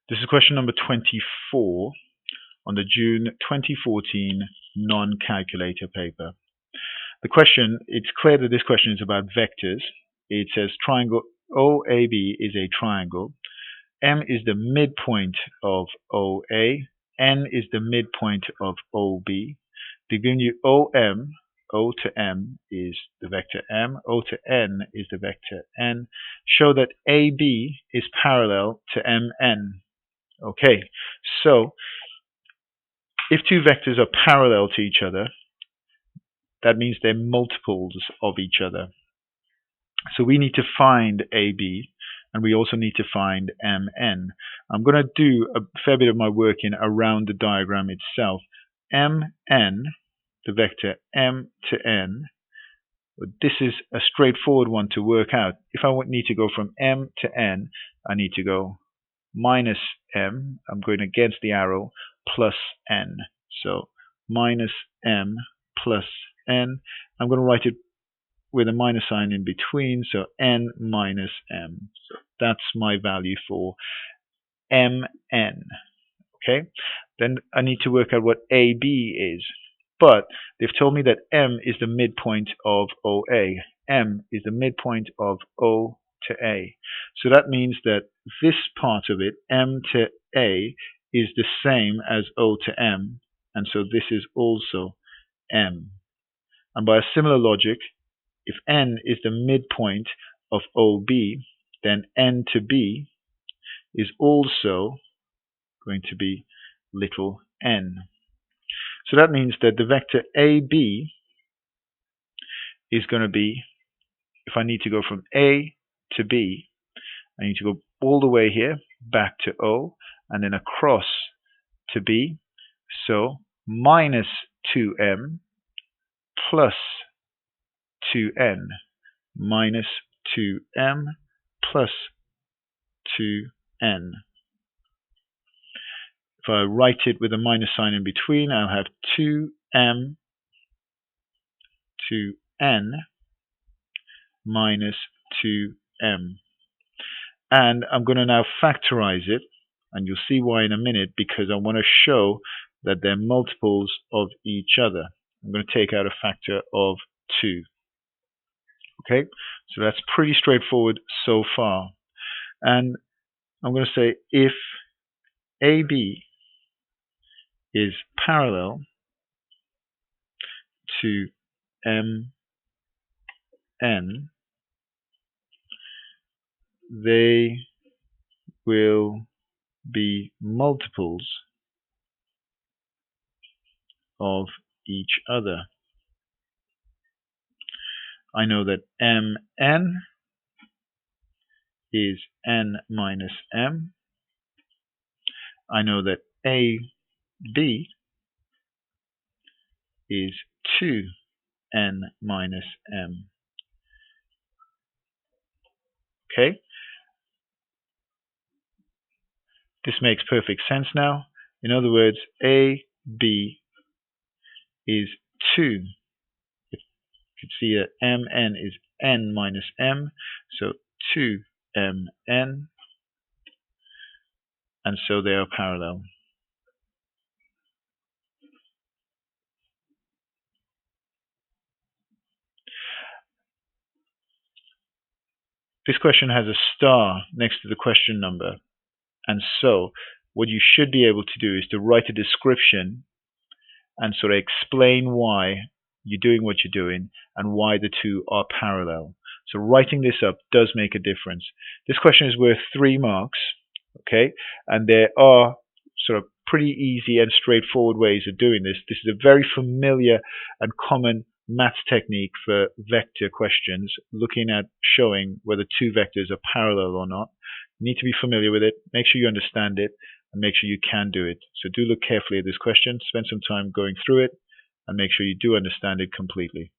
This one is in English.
This is question number 24 on the June 2014 non-calculator paper. The question, it's clear that this question is about vectors. It says triangle OAB is a triangle. M is the midpoint of OA. N is the midpoint of OB. They've given you OM. O to M is the vector M. O to N is the vector N. Show that AB is parallel to MN. Okay, so if two vectors are parallel to each other, that means they're multiples of each other. So we need to find AB, and we also need to find MN. I'm going to do a fair bit of my work in around the diagram itself. MN, the vector M to N, this is a straightforward one to work out. If I need to go from M to N, I need to go minus M, I'm going against the arrow, plus N. So minus M plus N. I'm going to write it with a minus sign in between, so N minus M. So that's my value for MN. Okay, then I need to work out what AB is. But they've told me that M is the midpoint of OA. M is the midpoint of O to A. So that means that this part of it, M to A, is the same as O to M, and so this is also M. And by a similar logic, if N is the midpoint of OB, then N to B is also going to be little n. So that means that the vector AB is going to be, if I need to go from A to B, I need to go all the way here, back to O, and then across to B. So minus 2m plus 2n, minus 2m plus 2n. If I write it with a minus sign in between, I'll have 2m 2n minus 2m. And I'm going to now factorize it, and you'll see why in a minute, because I want to show that they're multiples of each other. I'm going to take out a factor of 2. Okay, so that's pretty straightforward so far. And I'm going to say if AB is parallel to MN, they will be multiples of each other. I know that MN is N minus M. I know that AB is 2N minus M. Okay? This makes perfect sense now. In other words, AB is 2. You can see that MN is N minus M, so 2MN, and so they are parallel. This question has a star next to the question number, and so what you should be able to do is to write a description and sort of explain why you're doing what you're doing and why the two are parallel. So writing this up does make a difference. This question is worth 3 marks, okay? And there are sort of pretty easy and straightforward ways of doing this. This is a very familiar and common maths technique for vector questions, looking at showing whether two vectors are parallel or not. You need to be familiar with it, make sure you understand it, and make sure you can do it. So do look carefully at this question, spend some time going through it, and make sure you do understand it completely.